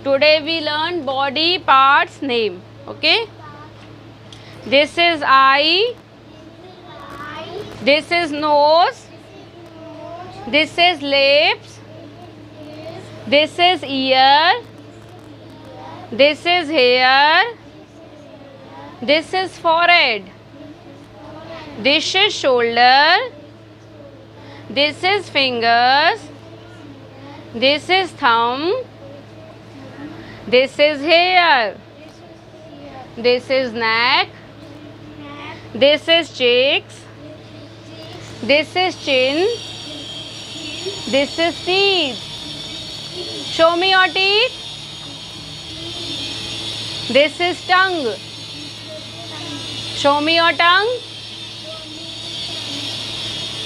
Today we learn body parts name. Okay. This is eye. This is nose. This is lips. This is ear. This is hair. This is forehead. This is shoulder. This is fingers. This is thumb. This is hair. This is neck. This is cheeks. This is chin. This is teeth. Show me your teeth. This is tongue. Show me your tongue.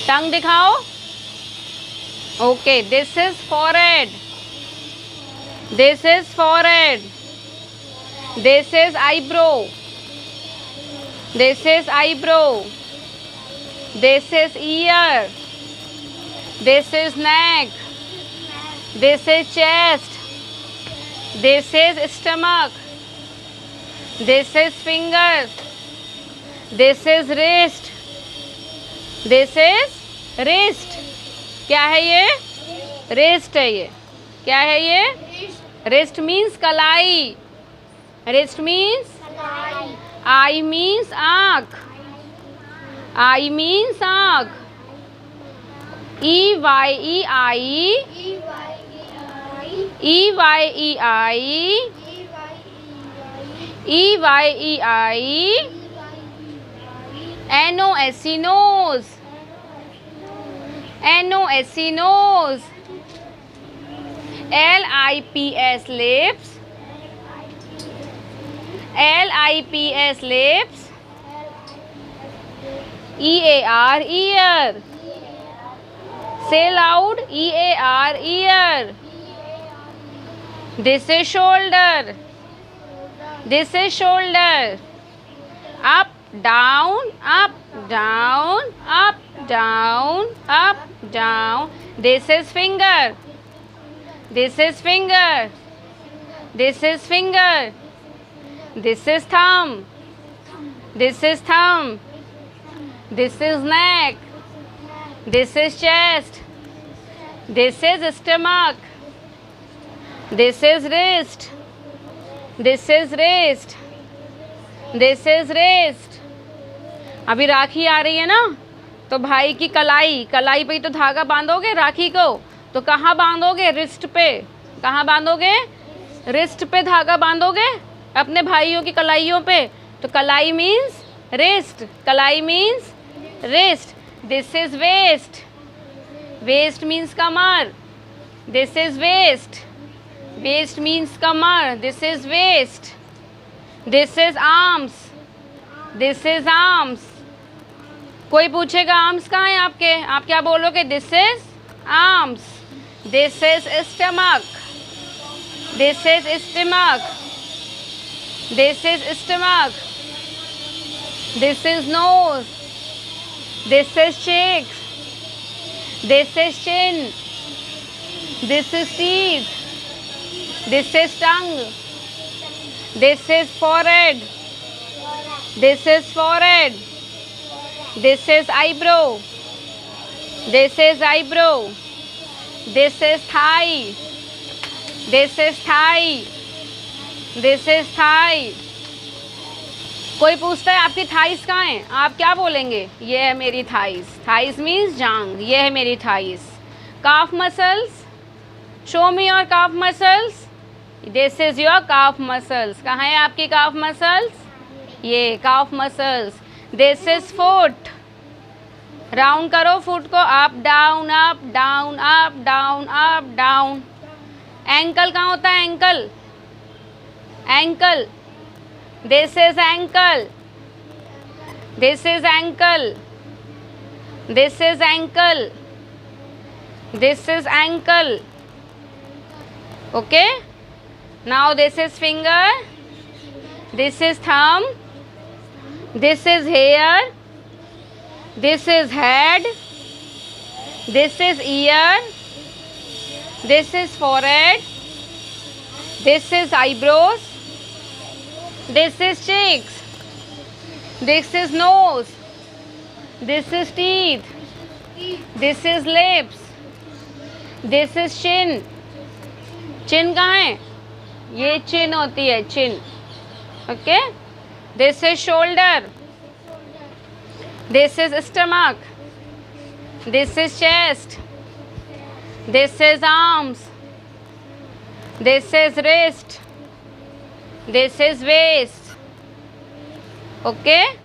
Tongue दिखाओ. Okay, this is forehead. This is forehead. This is eyebrow. This is eyebrow. This is ear. This is neck. This is chest. This is stomach. This is fingers. This is wrist. This is wrist. क्या है ये? wrist है ये. क्या है ये? wrist means कलाई. wrist means eye means आँख. eye means आँख. E-Y-E-I. E-Y-E-I. E-Y-E-I. N-O-S-E nose. N-O-S-E nose. L-I-P-S lips. L-I-P-S lips. E-A-R ear. Say loud. E-A-R ear. This is shoulder. This is shoulder. Up, down, up, down, up, down, up, down. This is finger. This is finger. This is finger. This is thumb. This is thumb. This is neck. This is chest. This is stomach. This is wrist. This is wrist. This is wrist. अभी राखी आ रही है ना, तो भाई की कलाई, कलाई पे ही तो धागा बांधोगे राखी को. तो कहाँ बांधोगे? रिस्ट पे. कहाँ बांधोगे? रिस्ट पे धागा बांधोगे अपने भाइयों की कलाइयों पे. तो कलाई मीन्स रिस्ट. कलाई means wrist. This is waist. Waist means कमर. This is waist. Waist means कमर. This is waist. This is arms. This is arms. कोई पूछेगा आर्म्स कहाँ हैं आपके, आप क्या बोलोगे? This is arms. This is stomach. This is stomach. This is stomach. This is nose. This is cheeks. This is chin. This is teeth. This is tongue. This is forehead. This is forehead. This is eyebrow. This is eyebrow. This is thigh. This is thigh. This is thigh. कोई पूछता है आपकी thighs कहाँ है, आप क्या बोलेंगे? ये है मेरी थाइस. थाइस मीन्स जांग. ये है मेरी thighs. Calf muscles. Show me your calf muscles. This is your calf muscles. कहाँ है आपकी काफ मसल्स? ये काफ muscles. This is foot. Round करो फुट को. Up down up down up down up down. Ankle कहाँ होता है? Ankle. Ankle. This is ankle. This is ankle. This is ankle. This is ankle. Okay? Now this is finger. This is thumb. This is hair. This is head. This is ear. This is forehead. This is eyebrows. This is cheeks. This is nose. This is teeth. This is lips. This is chin. Chin कहाँ है? ये chin होती है, chin. Okay? This is shoulder. This is stomach. This is chest. This is arms. This is wrist. This is waist. Okay?